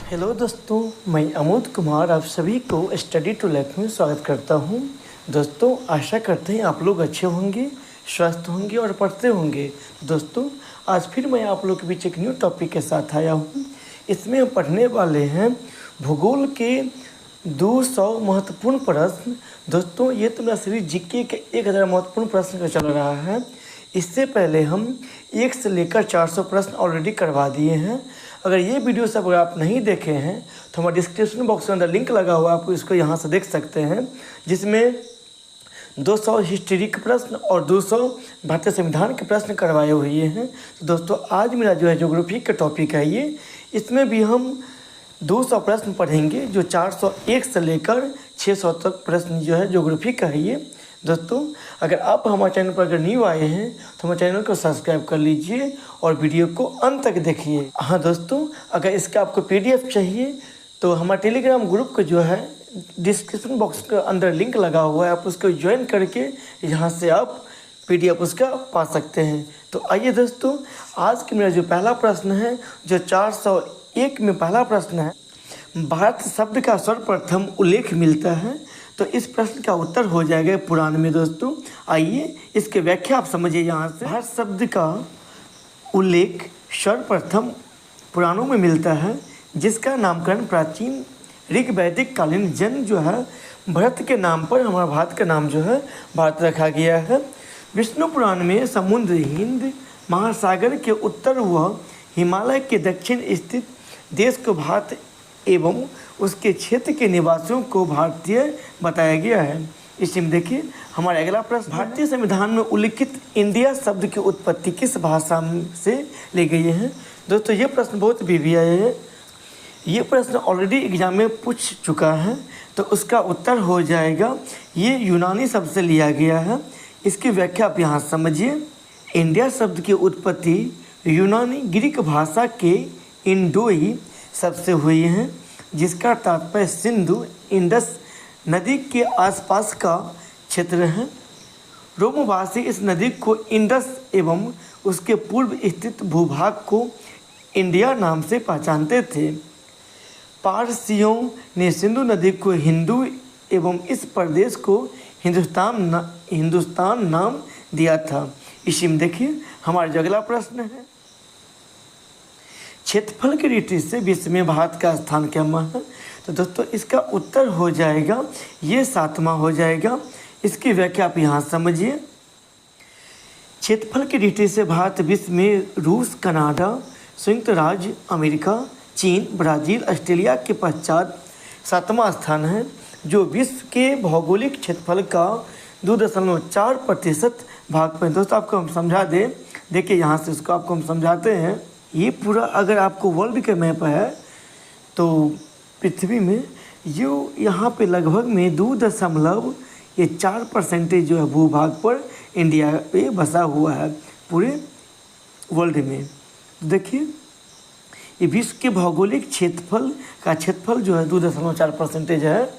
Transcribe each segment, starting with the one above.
Hello दोस्तों, मैं अमोद कुमार आप सभी को स्टडी टू लाइफ में स्वागत करता हूं। दोस्तों, आशा करते हैं आप लोग अच्छे होंगे, स्वस्थ होंगे और पढ़ते होंगे। दोस्तों, आज फिर मैं आप लोग के बीच एक न्यू टॉपिक के साथ आया हूं। इसमें हम पढ़ने वाले हैं भूगोल के 200 महत्वपूर्ण प्रश्न। दोस्तों, ये तो मेरा सीरीज जीके के 1000 महत्वपूर्ण प्रश्न का चल रहा है। इससे पहले हम 1 से लेकर 400 प्रश्न ऑलरेडी करवा दिए हैं। अगर ये वीडियो सब अगर आप नहीं देखे हैं तो हमारे डिस्क्रिप्शन बॉक्स में अंदर लिंक लगा हुआ है, आप इसको यहाँ से देख सकते हैं, जिसमें 200 हिस्ट्री के प्रश्न और 200 भारतीय संविधान के प्रश्न करवाए हुए हैं। तो दोस्तों, आज मेरा जो है ज्योग्राफी का टॉपिक है ये। इसमें भी हम 200 प्रश्न पढ़ेंगे, जो 401 से लेकर 600 तक प्रश्न जो है ज्योग्राफी का है ये। दोस्तों, अगर आप हमारे चैनल पर अगर न्यू आए हैं तो हमारे चैनल को सब्सक्राइब कर लीजिए और वीडियो को अंत तक देखिए। हाँ दोस्तों, अगर इसका आपको पीडीएफ चाहिए तो हमारे टेलीग्राम ग्रुप का जो है डिस्क्रिप्शन बॉक्स के अंदर लिंक लगा हुआ है, आप उसको ज्वाइन करके यहाँ से आप पीडीएफ उसका पा सकते हैं। तो आइए दोस्तों, आज की मेरा जो पहला प्रश्न है, जो 401 में पहला प्रश्न है, भारत शब्द का सर्वप्रथम उल्लेख मिलता है। तो इस प्रश्न का उत्तर हो जाएगा पुराण में। दोस्तों, आइए इसके व्याख्या आप समझिए। यहाँ से भारत शब्द का उल्लेख सर्वप्रथम पुराणों में मिलता है, जिसका नामकरण प्राचीन ऋग वैदिक कालीन जन्म जो है भरत के नाम पर हमारा भारत का नाम जो है भारत रखा गया है। विष्णु पुराण में समुद्र हिंद महासागर के उत्तर व हिमालय के दक्षिण स्थित देश को भारत एवं उसके क्षेत्र के निवासियों को भारतीय बताया गया है। इसमें देखिए हमारा अगला प्रश्न, भारतीय संविधान में उल्लिखित इंडिया शब्द की उत्पत्ति किस भाषा से ले गई है। दोस्तों, ये प्रश्न बहुत भी आया है, ये प्रश्न ऑलरेडी एग्जाम में पूछ चुका है, तो उसका उत्तर हो जाएगा ये यूनानी शब्द से लिया गया है। इसकी व्याख्या आप यहाँ समझिए। इंडिया शब्द की उत्पत्ति यूनानी ग्रीक भाषा के इंडोई शब्द से हुई है, जिसका तात्पर्य सिंधु इंडस नदी के आसपास का क्षेत्र है। रोमवासी इस नदी को इंडस एवं उसके पूर्व स्थित भूभाग को इंडिया नाम से पहचानते थे। पारसियों ने सिंधु नदी को हिंदू एवं इस प्रदेश को हिंदुस्तान नाम दिया था। इसी में देखिए हमारा जो अगला प्रश्न है, क्षेत्रफल की दृष्टि से विश्व में भारत का स्थान क्या है। तो दोस्तों, इसका उत्तर हो जाएगा ये 7वां हो जाएगा। इसकी व्याख्या आप यहाँ समझिए। क्षेत्रफल की दृष्टि से भारत विश्व में रूस, कनाडा, संयुक्त राज्य अमेरिका, चीन, ब्राज़ील, ऑस्ट्रेलिया के पश्चात 7वां स्थान है, जो विश्व के भौगोलिक क्षेत्रफल का 2.4% भाग पर। दोस्तों, आपको हम समझा दें, देखिए यहाँ से उसको आपको हम समझाते हैं। ये पूरा अगर आपको वर्ल्ड के मैप है तो पृथ्वी में यहाँ पे लगभग में 2.4% जो है भूभाग पर इंडिया पे बसा हुआ है पूरे वर्ल्ड में। देखिए ये विश्व के भौगोलिक क्षेत्रफल जो है 2.4% है,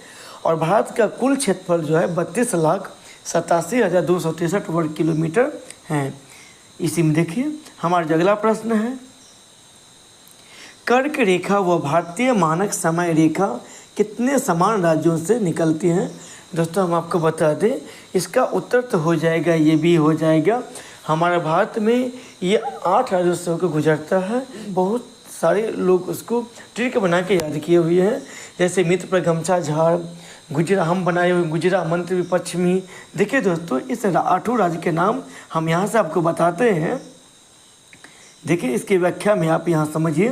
और भारत का कुल क्षेत्रफल जो है 32,87,263 वर्ग किलोमीटर है। इसी में देखिए हमारा अगला प्रश्न है, कर्क रेखा व भारतीय मानक समय रेखा कितने समान राज्यों से निकलती हैं। दोस्तों, हम आपको बता दें, इसका उत्तर तो हो जाएगा, ये भी हो जाएगा। हमारे भारत में ये 8 राज्यों से होकर गुजरता है। बहुत सारे लोग उसको ट्रिक बना के याद किए हुए हैं, जैसे मित्र पर गमछा झाड़, गुजरा हम बनाए हुए गुजरा मंत्र पश्चिमी। देखिए दोस्तों, इस 8 राज्य के नाम हम यहाँ से आपको बताते हैं। देखिए इसकी व्याख्या में आप यहाँ समझिए।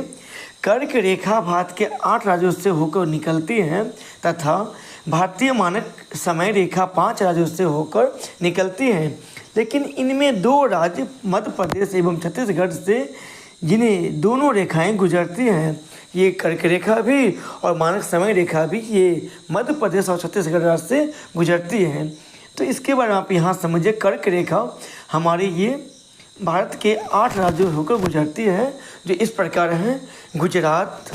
कर्क रेखा भारत के 8 राज्यों से होकर निकलती है तथा भारतीय मानक समय रेखा 5 राज्यों से होकर निकलती है, लेकिन इनमें 2 राज्य मध्य प्रदेश एवं छत्तीसगढ़ से जिन्हें दोनों रेखाएं गुजरती हैं। ये कर्क रेखा भी और मानक समय रेखा भी ये मध्य प्रदेश और छत्तीसगढ़ राज्य से गुजरती हैं। तो इसके बारे में आप यहाँ समझिए, कर्क रेखा हमारी ये भारत के 8 राज्यों होकर गुजरती है, जो इस प्रकार हैं: गुजरात,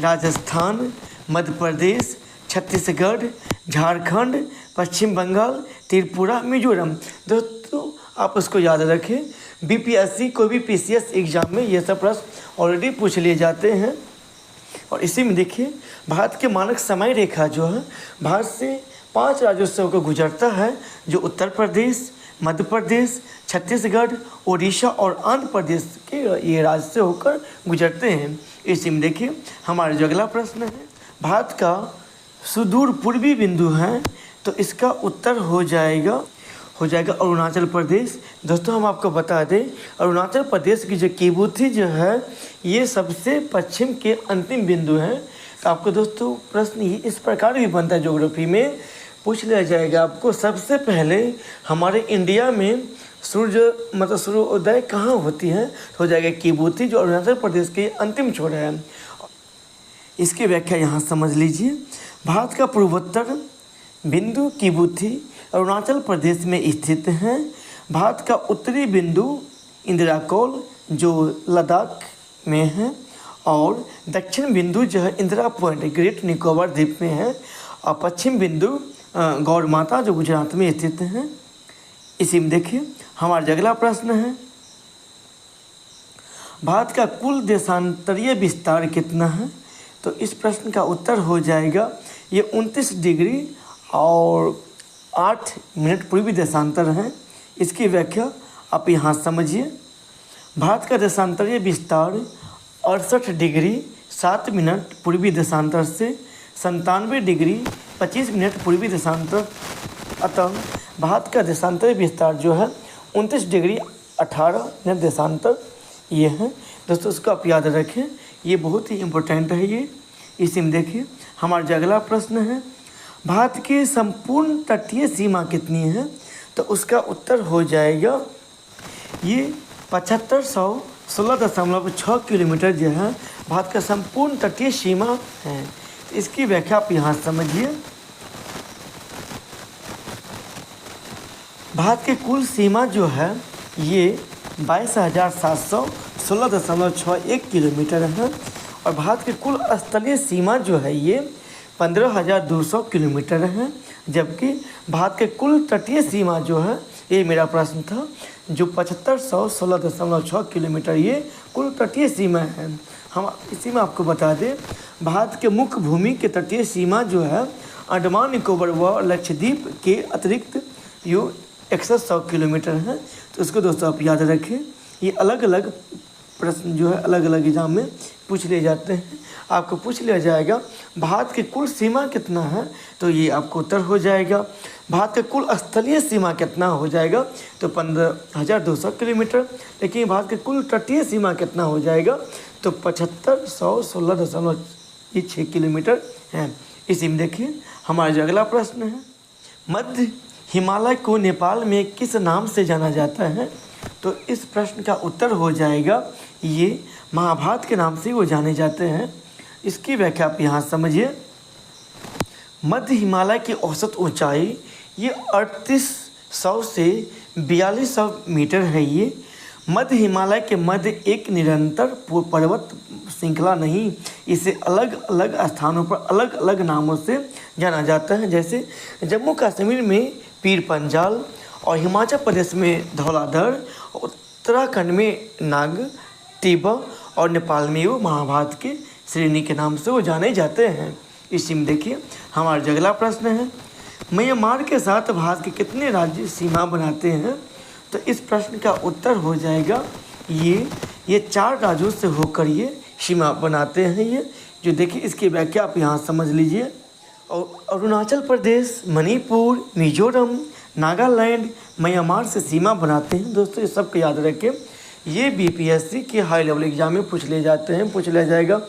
राजस्थान, मध्य प्रदेश, छत्तीसगढ़, झारखंड, पश्चिम बंगाल, त्रिपुरा, मिजोरम। दोस्तों, आप उसको याद रखें, बीपीएससी कोई भी पीसीएस एग्जाम में ये सब प्रश्न ऑलरेडी पूछ लिए जाते हैं। और इसी में देखिए भारत के मानक समय रेखा जो है भारत से 5 राज्यों से होकर गुजरता है, जो उत्तर प्रदेश, मध्य प्रदेश, छत्तीसगढ़, उड़ीसा और आंध्र प्रदेश के ये राज्य से होकर गुजरते हैं। इसी में देखिए हमारा जो अगला प्रश्न है, भारत का सुदूर पूर्वी बिंदु है, तो इसका उत्तर हो जाएगा अरुणाचल प्रदेश। दोस्तों हम आपको बता दें, अरुणाचल प्रदेश की जो केवुथी जो है ये सबसे पश्चिम के अंतिम बिंदु है। तो आपको दोस्तों प्रश्न ये इस प्रकार भी बनता है, ज्योग्राफी में पूछ लिया जाएगा आपको, सबसे पहले हमारे इंडिया में सूर्योदय कहाँ होती है, तो हो जाएगा केवुथी, जो अरुणाचल प्रदेश के अंतिम छोर है। इसकी व्याख्या यहाँ समझ लीजिए। भारत का पूर्वोत्तर बिंदु केवुथी अरुणाचल प्रदेश में स्थित है। भारत का उत्तरी बिंदु इंदिराकोल जो लद्दाख में है, और दक्षिण बिंदु जो है इंदिरा पॉइंट ग्रेट निकोबार द्वीप में है, और पश्चिम बिंदु गौर माता जो गुजरात में स्थित है। इसी में देखिए हमारा अगला प्रश्न है, भारत का कुल देशांतरीय विस्तार कितना है, तो इस प्रश्न का उत्तर हो जाएगा ये 29 डिग्री और 8 मिनट पूर्वी देशांतर है। इसकी व्याख्या आप यहाँ समझिए। भारत का देशांतरीय विस्तार 68 डिग्री 7 मिनट पूर्वी देशांतर से 97 डिग्री 25 मिनट पूर्वी देशांतर, अतः भारत का देशांतरीय विस्तार जो है 29 डिग्री 18 मिनट देशांतर ये है। दोस्तों उसको आप याद रखें, ये बहुत ही इम्पोर्टेंट है ये। इसी में देखिए हमारा जो अगला प्रश्न है, भारत की संपूर्ण तटीय सीमा कितनी है, तो उसका उत्तर हो जाएगा ये 7516.6 किलोमीटर जो है भारत का संपूर्ण तटीय सीमा है। तो इसकी व्याख्या आप यहाँ समझिए। भारत की कुल सीमा जो है ये 22,716.61 किलोमीटर है, और भारत की कुल स्थलीय सीमा जो है ये 15,200 किलोमीटर है, जबकि भारत के कुल तटीय सीमा जो है, ये मेरा प्रश्न था, जो 7516.6 किलोमीटर ये कुल तटीय सीमा है। हम इसी में आपको बता दें, भारत के मुख्य भूमि के तटीय सीमा जो है अंडमान निकोबार व लक्षद्वीप के अतिरिक्त यो 100 किलोमीटर है। तो उसको दोस्तों आप याद रखें, ये अलग अलग प्रश्न जो है अलग अलग एग्जाम में पूछ लिए जाते हैं। आपको पूछ लिया जाएगा भारत की कुल सीमा कितना है, तो ये आपको उत्तर हो जाएगा। भारत का कुल स्थलीय सीमा कितना हो जाएगा, तो 15,200 किलोमीटर। लेकिन भारत के कुल तटीय सीमा कितना हो जाएगा, तो 7516.6 किलोमीटर है। इसी में देखिए हमारा जो अगला प्रश्न है, मध्य हिमालय को नेपाल में किस नाम से जाना जाता है, तो इस प्रश्न का उत्तर हो जाएगा ये महाभारत के नाम से वो जाने जाते हैं। इसकी व्याख्या आप यहाँ समझिए। मध्य हिमालय की औसत ऊंचाई ये 3800 से 4200 मीटर है। ये मध्य हिमालय के मध्य एक निरंतर पर्वत श्रृंखला नहीं, इसे अलग अलग स्थानों पर अलग अलग नामों से जाना जाता है। जैसे जम्मू कश्मीर में पीर पंजाल, और हिमाचल प्रदेश में धौलाधर, उत्तराखंड में नाग टिब्बा, और नेपाल में वो महाभारत के श्रेणी के नाम से वो जाने जाते हैं। इसी में देखिए हमारा अगला प्रश्न है, म्यांमार के साथ भारत के कितने राज्य सीमा बनाते हैं, तो इस प्रश्न का उत्तर हो जाएगा ये 4 राज्यों से होकर ये सीमा बनाते हैं। ये जो देखिए इसकी व्याख्या आप यहाँ समझ लीजिए। और अरुणाचल प्रदेश, मणिपुर, मिजोरम, नागालैंड म्यांमार से सीमा बनाते हैं। दोस्तों ये सबको याद रखें, ये बीपीएससी के हाई लेवल एग्जाम में पूछ ले जाते हैं। पूछ लिया जाएगा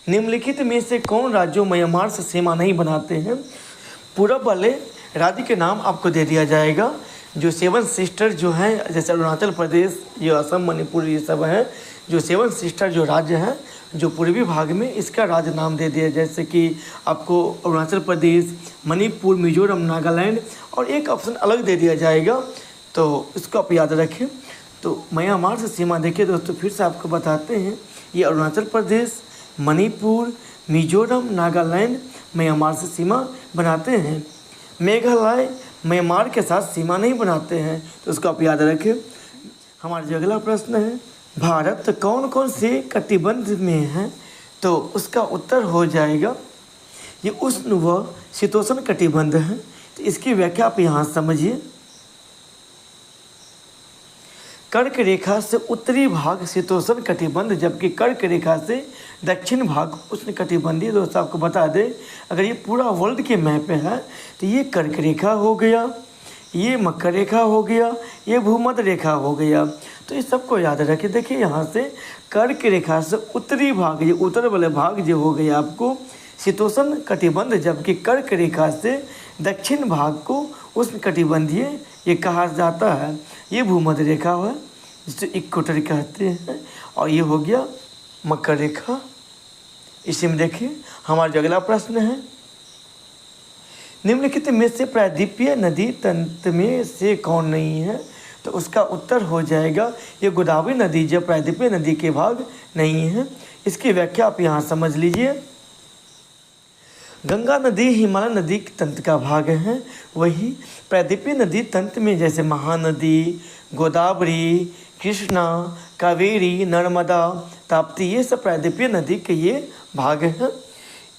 निम्नलिखित में से कौन राज्यों म्यांमार से सीमा नहीं बनाते हैं। पूरब वाले राज्य के नाम आपको दे दिया जाएगा। जो 7 सिस्टर जो हैं, जैसे अरुणाचल प्रदेश, ये असम, मणिपुर, ये सब हैं। जो 7 सिस्टर जो राज्य हैं जो पूर्वी भाग में, इसका राज्य नाम दे दिया, जैसे कि आपको अरुणाचल प्रदेश, मणिपुर, मिजोरम, नागालैंड, और एक ऑप्शन अलग दे दिया जाएगा। तो इसको आप याद रखें। तो म्यांमार से सीमा देखिए दोस्तों, फिर से आपको बताते हैं, ये अरुणाचल प्रदेश, मणिपुर, मिजोरम, नागालैंड म्यांमार से सीमा बनाते हैं। मेघालय म्यांमार के साथ सीमा नहीं बनाते हैं, तो उसको आप याद रखें। हमारा जो अगला प्रश्न है, भारत कौन कौन से कटिबंध में है, तो उसका उत्तर हो जाएगा ये उष्ण व शीतोष्ण कटिबंध है। तो इसकी व्याख्या आप यहाँ समझिए। कर्क रेखा से उत्तरी भाग शीतोष्ण कटिबंध, जबकि कर्क रेखा से दक्षिण भाग उष्ण कटिबंधीय। दोस्तों आपको बता दें, अगर ये पूरा वर्ल्ड के मैप है तो ये कर्क रेखा हो गया, ये मकर रेखा हो गया, ये भूमध्य रेखा हो गया। तो इस सबको याद रखें। देखिए यहाँ से कर्क रेखा से उत्तरी भाग, ये उत्तर वाले भाग जो हो गया आपको शीतोष्ण कटिबंध, जबकि कर्क रेखा से दक्षिण भाग को उष्ण कटिबंधीय ये कहा जाता है। ये भूमध्य रेखा है जिसे इक्वेटर कहते हैं, और ये हो गया मकर रेखा। इसी में देखिए हमारा जो अगला प्रश्न है, निम्नलिखित में से प्रायद्वीपीय नदी तंत्र में से कौन नहीं है? तो उसका उत्तर हो जाएगा ये गोदावरी नदी जो प्रायद्वीपीय नदी के भाग नहीं है। इसकी व्याख्या आप यहाँ समझ लीजिए। गंगा नदी हिमालय नदी के तंत्र का भाग है, वही प्रायद्वीपीय नदी तंत्र में जैसे महानदी, गोदावरी, कृष्णा, कावेरी, नर्मदा, ताप्ती, ये सब प्रायद्वीपीय नदी के ये भाग हैं।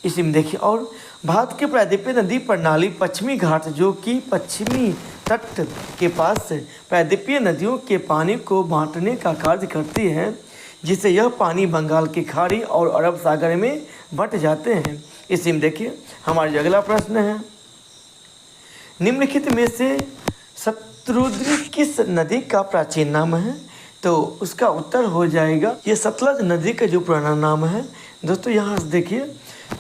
इसी में देखिए, और भारत के प्रायद्वीपीय नदी प्रणाली पश्चिमी घाट जो कि पश्चिमी तट के पास प्रायद्वीपीय नदियों के पानी को बांटने का कार्य करती है, जिससे यह पानी बंगाल की खाड़ी और अरब सागर में बंट जाते हैं। इसी में देखिए हमारा जो अगला प्रश्न है, निम्नलिखित में से शत्रुद्री किस नदी का प्राचीन नाम है? तो उसका उत्तर हो जाएगा ये सतलज नदी का जो पुराना नाम है। दोस्तों यहाँ से देखिए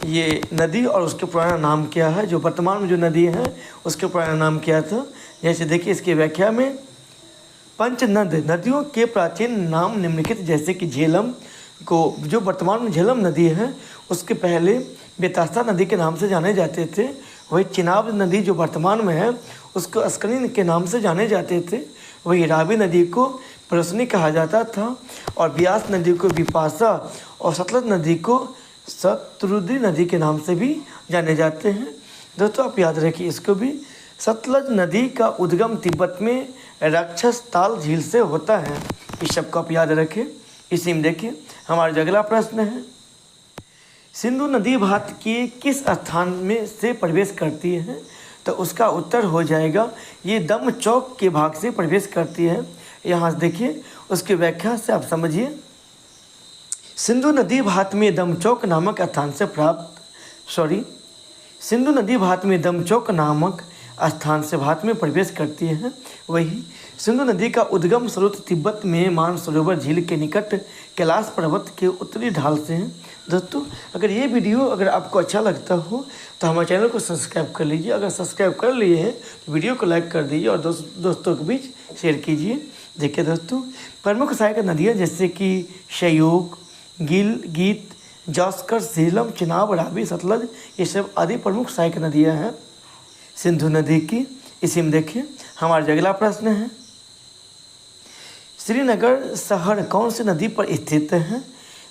ये नदी और उसके पुराना नाम क्या है, जो वर्तमान में जो नदी है उसके पुराना नाम क्या था। जैसे देखिए इसकी व्याख्या में, पंचनद नदियों के प्राचीन नाम निम्नलिखित, जैसे कि झेलम को जो वर्तमान में झेलम नदी है उसके पहले बेतास्ता नदी के नाम से जाने जाते थे। वही चिनाब नदी जो वर्तमान में है उसको अस्कलिन के नाम से जाने जाते थे। वही रावी नदी को प्रसनी कहा जाता था, और ब्यास नदी को विपाशा, और सतलज नदी को शत्रुद्री नदी के नाम से भी जाने जाते हैं। दोस्तों आप याद रखिए इसको भी। सतलज नदी का उद्गम तिब्बत में राक्षस ताल झील से होता है। इस सब को आप याद रखें। इसी में देखिए हमारा जो अगला प्रश्न है, सिंधु नदी भारत के किस स्थान में से प्रवेश करती है? तो उसका उत्तर हो जाएगा ये दम चौक के भाग से प्रवेश करती है। यहाँ से देखिए उसकी व्याख्या से आप समझिए। सिंधु नदी भारत में दमचौक नामक स्थान से सिंधु नदी भारत में दमचौक नामक स्थान से भारत में प्रवेश करती है। वही सिंधु नदी का उद्गम स्रोत तिब्बत में मानसरोवर झील के निकट कैलाश पर्वत के उत्तरी ढाल से है। दोस्तों अगर ये वीडियो अगर आपको अच्छा लगता हो तो हमारे चैनल को सब्सक्राइब कर लीजिए। अगर सब्सक्राइब कर लिए हैं तो वीडियो को लाइक कर दीजिए और दोस्तों के बीच शेयर कीजिए। देखिए दोस्तों, प्रमुख सहायक नदियाँ जैसे कि शयोग, गीत, जास्कर, झेलम, चिनाब, रावी, सतलज, ये सब आदि प्रमुख सहायक नदियाँ हैं सिंधु नदी की। इसी में देखिए हमारा जो अगला प्रश्न है, श्रीनगर शहर कौन सी नदी पर स्थित है?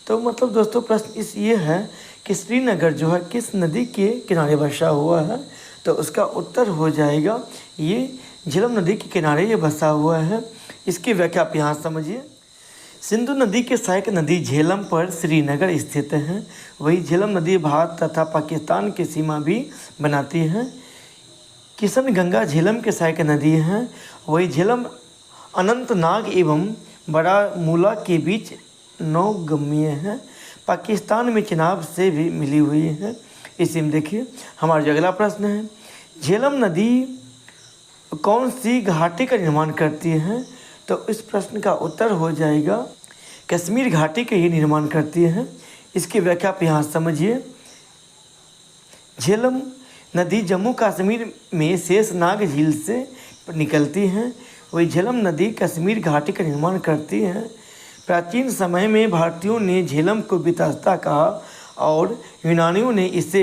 तो मतलब दोस्तों प्रश्न ये है कि श्रीनगर जो है किस नदी के किनारे बसा हुआ है? तो उसका उत्तर हो जाएगा ये झेलम नदी के किनारे ये बसा हुआ है। इसकी व्याख्या आप यहाँ समझिए। सिंधु नदी के सहायक नदी झेलम पर श्रीनगर स्थित है। वही झेलम नदी भारत तथा पाकिस्तान की सीमा भी बनाती है। किशन गंगा झेलम के सहायक नदी हैं। वही झेलम अनंतनाग एवं बारामूला के बीच नौगम्य है। पाकिस्तान में चिनाब से भी मिली हुई है। इसी में देखिए हमारा जो अगला प्रश्न है, झेलम नदी कौन सी घाटी का निर्माण करती है? तो इस प्रश्न का उत्तर हो जाएगा कश्मीर घाटी का ये निर्माण करती है। इसकी व्याख्या आप यहाँ समझिए। झेलम नदी जम्मू कश्मीर में शेषनाग झील से निकलती हैं। वही झेलम नदी कश्मीर घाटी का निर्माण करती है। प्राचीन समय में भारतीयों ने झेलम को बितास्ता कहा और यूनानियों ने इसे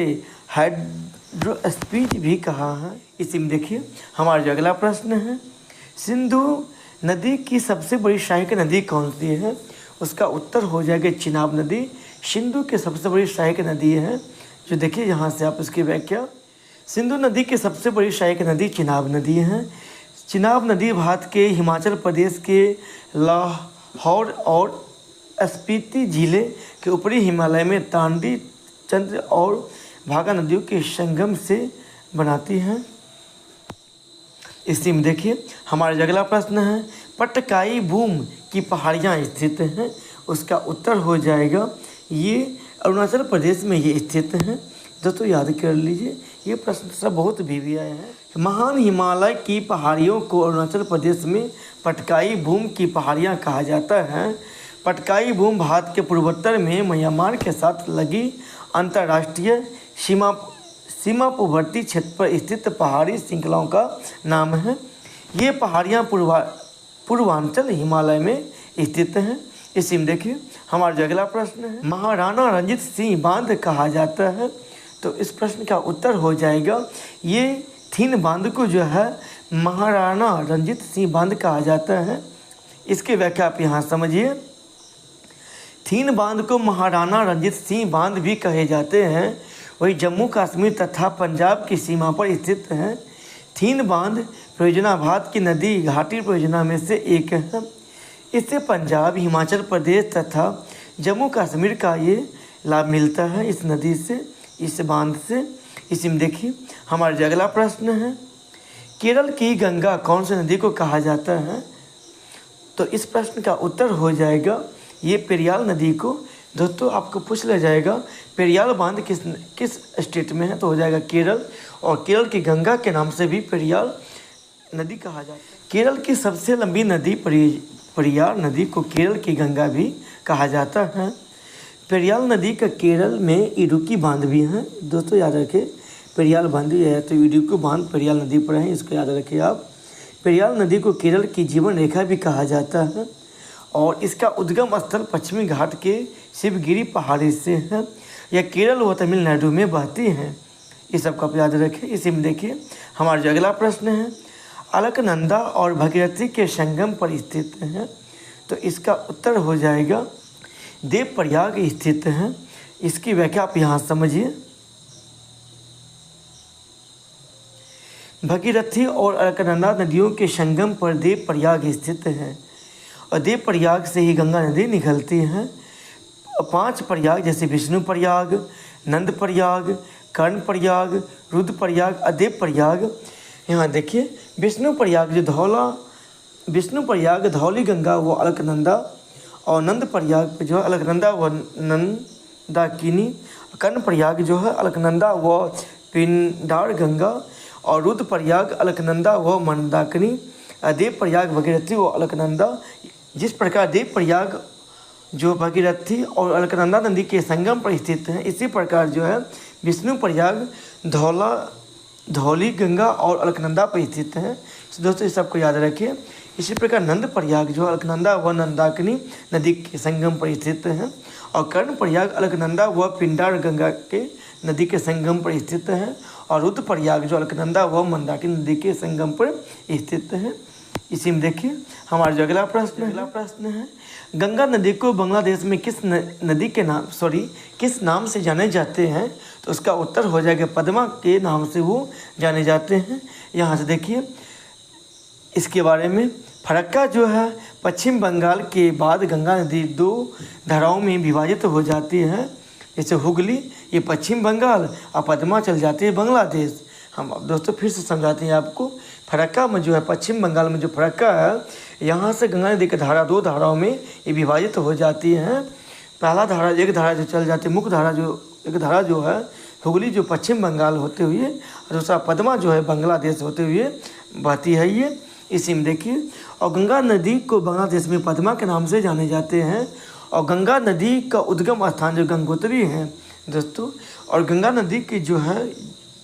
हाइड्रोस्पीज भी कहा है। इसी में देखिए हमारा जो अगला प्रश्न है, सिंधु नदी की सबसे बड़ी सहायक नदी कौन सी है? उसका उत्तर हो जाएगा चिनाब नदी। सिंधु की सबसे बड़ी सहायक नदी है। जो देखिए यहाँ से आप इसकी व्याख्या, सिंधु नदी की सबसे बड़ी सहायक नदी चिनाब नदी है। चिनाब नदी भारत के हिमाचल प्रदेश के लाहौर और स्पीति जिले के ऊपरी हिमालय में तांडी, चंद्र और भागा नदियों के संगम से बनाती हैं। इसी में देखिए हमारा अगला प्रश्न है, पटकाई बूम की पहाड़ियाँ स्थित हैं। उसका उत्तर हो जाएगा ये अरुणाचल प्रदेश में ये स्थित हैं। दोस्तों याद कर लीजिए, ये प्रश्न सब बहुत भी आए हैं। महान हिमालय की पहाड़ियों को अरुणाचल प्रदेश में पटकाई बूम की पहाड़ियाँ कहा जाता है। पटकाई बूम भारत के पूर्वोत्तर में म्यांमार के साथ लगी अंतर्राष्ट्रीय सीमावर्ती क्षेत्र पर स्थित पहाड़ी श्रृंखलाओं का नाम है। ये पहाड़ियाँ पूर्वांचल हिमालय में स्थित हैं। इसी में देखिए हमारा अगला प्रश्न है, महाराणा रंजीत सिंह बांध कहा जाता है। तो इस प्रश्न का उत्तर हो जाएगा ये थीन बांध को जो है महाराणा रंजीत सिंह बांध कहा जाता है। इसकी व्याख्या आप यहाँ समझिए। थीन बांध को महाराणा रंजीत सिंह बांध भी कहे जाते हैं। वही जम्मू कश्मीर तथा पंजाब की सीमा पर स्थित है। थीन बांध परियोजना भारत की नदी घाटी परियोजना में से एक है। इससे पंजाब, हिमाचल प्रदेश तथा जम्मू कश्मीर का ये लाभ मिलता है इस नदी से, इस बांध से। इसी में देखिए हमारा अगला प्रश्न है, केरल की गंगा कौन सी नदी को कहा जाता है। तो इस प्रश्न का उत्तर हो जाएगा ये पेरियार नदी को। दोस्तों आपको पूछ लिया जाएगा पेरियार बांध किस स्टेट में है, तो हो जाएगा केरल। और केरल की गंगा के नाम से भी पेरियार नदी कहा जाता है। केरल की सबसे लंबी नदी पेरियार नदी को केरल की गंगा भी कहा जाता है। पेरियार नदी का केरल में इडुक्की बांध भी है। दोस्तों याद रखें, पेरियार बांध भी है तो इडुक्की बांध पेरियार नदी पर है, इसको याद रखें आप। पेरियार नदी को केरल की जीवन रेखा भी कहा जाता है और इसका उद्गम स्थल पश्चिमी घाट के शिवगिरी पहाड़ी से है। यह केरल व तमिलनाडु में बहती हैं। ये सब का आप याद रखें। इसी में देखिए हमारा अगला प्रश्न है, अलकनंदा और भगीरथी के संगम पर स्थित है। तो इसका उत्तर हो जाएगा देवप्रयाग स्थित है। इसकी व्याख्या आप यहाँ समझिए। भगीरथी और अलकनंदा नदियों के संगम पर देवप्रयाग स्थित है और देवप्रयाग से ही गंगा नदी निकलती है। 5 प्रयाग जैसे विष्णु प्रयाग, नंद प्रयाग, कर्ण प्रयाग, रुद्र प्रयाग, अदेव प्रयाग। यहाँ देखिए विष्णु प्रयाग धौली गंगा व अलकनंदा, और नंद प्रयाग पे जो है अलकनंदा व नंदाकिनी, कर्ण प्रयाग जो है अलकनंदा व पिंडार गंगा, और रुद्र प्रयाग अलकनंदा व मंदाकिनी, देव प्रयाग भगीरथी व अलकनंदा। जिस प्रकार देव प्रयाग जो भगीरथी और अलकनंदा नदी के संगम पर स्थित हैं, इसी प्रकार जो है विष्णु प्रयाग धौली गंगा और अलकनंदा पर स्थित हैं। तो दोस्तों इस सबको याद रखिए। इसी प्रकार नंद प्रयाग जो अलकनंदा व नंदाकिनी नदी के संगम पर स्थित हैं और कर्ण प्रयाग अलकनंदा व पिंडार गंगा के नदी के संगम पर स्थित हैं और रुद्र प्रयाग जो अलकनंदा व मंदाकिनी नदी के संगम पर स्थित हैं। इसी में देखिए हमारा जो अगला प्रश्न है, गंगा नदी को बांग्लादेश में किस नाम से जाने जाते हैं। तो उसका उत्तर हो जाएगा पद्मा के नाम से वो जाने जाते हैं। यहाँ से देखिए इसके बारे में, फरक्का जो है पश्चिम बंगाल के बाद गंगा नदी 2 धाराओं में विभाजित हो जाती है। जैसे हुगली ये पश्चिम बंगाल और पद्मा चल जाती है बांग्लादेश। हम अब दोस्तों फिर से समझाते हैं आपको। फरक्का में जो है पश्चिम बंगाल में जो फरक्का है, यहाँ से गंगा नदी की धारा 2 धाराओं में ये विभाजित हो जाती है। पहला धारा एक धारा जो चल जाती है, मुख्य धारा एक धारा जो है हुगली जो पश्चिम बंगाल होते हुए, और दूसरा पद्मा जो है बांग्लादेश होते हुए बहती है ये। इसी में देखिए, और गंगा नदी को बांग्लादेश में पद्मा के नाम से जाने जाते हैं। और गंगा नदी का उद्गम स्थान जो गंगोत्री है दोस्तों, और गंगा नदी की जो है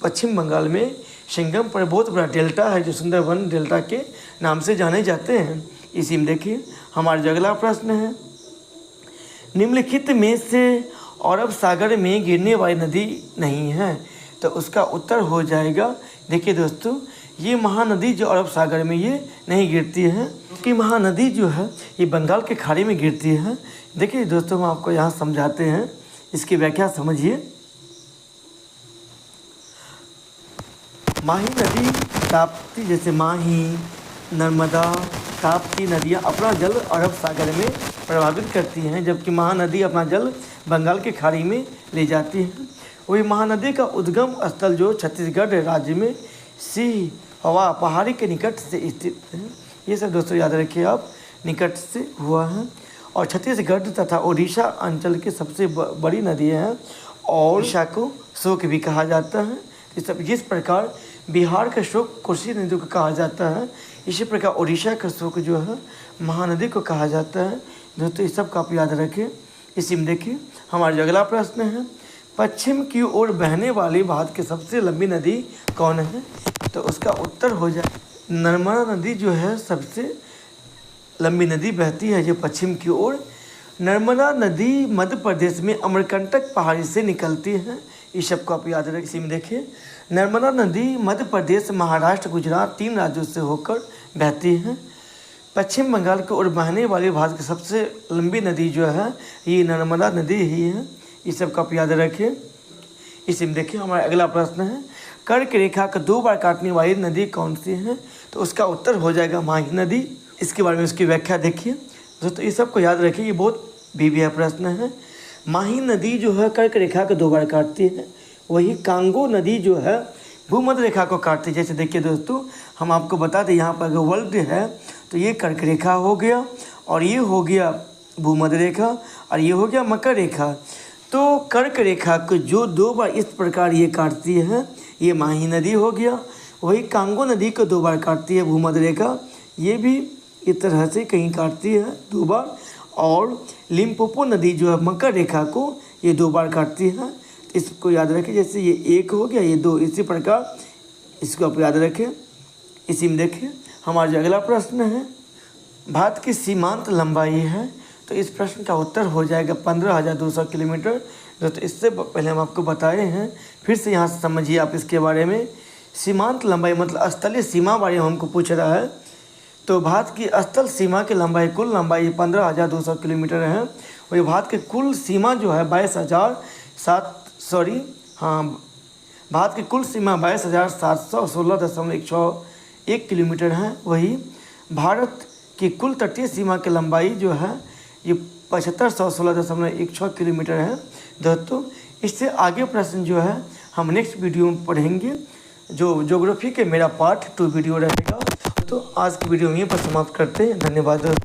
पश्चिम बंगाल में संगम पर बहुत बड़ा डेल्टा है जो सुंदरवन डेल्टा के नाम से जाने जाते हैं। इसी में देखिए हमारा अगला प्रश्न है, निम्नलिखित में से अरब सागर में गिरने वाली नदी नहीं है। तो उसका उत्तर हो जाएगा, देखिए दोस्तों ये महानदी जो अरब सागर में ये नहीं गिरती है, क्योंकि महानदी जो है ये बंगाल के खाड़ी में गिरती है। देखिए दोस्तों हम आपको यहाँ समझाते हैं, इसकी व्याख्या समझिए। माही नदी ताप्ती जैसे माही, नर्मदा, ताप्ती नदियाँ अपना जल अरब सागर में प्रभावित करती हैं, जबकि महानदी अपना जल बंगाल की खाड़ी में ले जाती है। वही महानदी का उद्गम स्थल जो छत्तीसगढ़ राज्य में सिहवा पहाड़ी के निकट से स्थित है। ये सब दोस्तों याद रखिए आप, निकट से हुआ है। और छत्तीसगढ़ तथा उड़ीसा अंचल की सबसे बड़ी नदी है और उड़ीसा को शोक भी कहा जाता है। जिस प्रकार बिहार का शोक कोसी नदी को कहा जाता है, इसी प्रकार उड़ीसा का शोक जो है महानदी को कहा जाता है। दोस्तों इस सब का आप याद रखें। इसी में देखिए हमारा जो अगला प्रश्न है, पश्चिम की ओर बहने वाली भारत की सबसे लंबी नदी कौन है? तो उसका उत्तर हो जाए नर्मदा नदी जो है सबसे लंबी नदी बहती है जो पश्चिम की ओर। नर्मदा नदी मध्य प्रदेश में अमरकंटक पहाड़ी से निकलती है। इस सब को आप याद रखें। इसी में देखिए नर्मदा नदी मध्य प्रदेश, महाराष्ट्र, गुजरात 3 राज्यों से होकर बहती है। पश्चिम बंगाल की ओर बहने वाली भारत की सबसे लंबी नदी जो है ये नर्मदा नदी ही है। इस सब को आप याद रखें। इसी में देखिए हमारा अगला प्रश्न है, कर्क रेखा को 2 बार काटने वाली नदी कौन सी है? तो उसका उत्तर हो जाएगा माही नदी। इसके बारे में उसकी व्याख्या देखिए दोस्तों, इस सब को याद रखिए, ये बहुत भी प्रश्न है। माही नदी जो है कर्क रेखा को 2 बार काटती है। वही कांगो नदी जो है भूमध्य रेखा को काटती है। जैसे देखिए दोस्तों हम आपको बता दें, यहाँ पर अगर वर्ल्ड है तो ये कर्क रेखा हो गया और ये हो गया भूमध्य रेखा और ये हो गया मकर रेखा। तो कर्क रेखा को जो 2 बार इस प्रकार ये काटती है ये माही नदी हो गया। वही कांगो नदी को 2 बार काटती है भूमध्य रेखा, ये भी इस तरह से कहीं काटती है 2 बार। और लिम्पोपो नदी जो है मकर रेखा को ये 2 बार काटती है। इसको याद रखें, जैसे ये 1 हो गया ये 2, इसी प्रकार इसको आप याद रखें। इसी में देखिए हमारा जो अगला प्रश्न है, भारत की सीमांत लंबाई है। तो इस प्रश्न का उत्तर हो जाएगा 15,200 किलोमीटर। तो इससे पहले हम आपको बताए हैं, फिर से यहाँ से समझिए आप इसके बारे में। सीमांत लंबाई मतलब स्थलीय सीमा बारे में हमको पूछ रहा है। तो भारत की स्थल सीमा की लंबाई, कुल लंबाई 15,200 किलोमीटर है। वही भारत की कुल सीमा जो है 22,716.1 किलोमीटर है। वही भारत की कुल तटीय सीमा की लंबाई जो है ये 7516.16 किलोमीटर है। दोस्तों इससे आगे प्रश्न जो है हम नेक्स्ट वीडियो में पढ़ेंगे, जो ज्योग्राफी के मेरा पार्ट 2 वीडियो रहेगा। तो आज की वीडियो यहीं पर समाप्त करते हैं। धन्यवाद।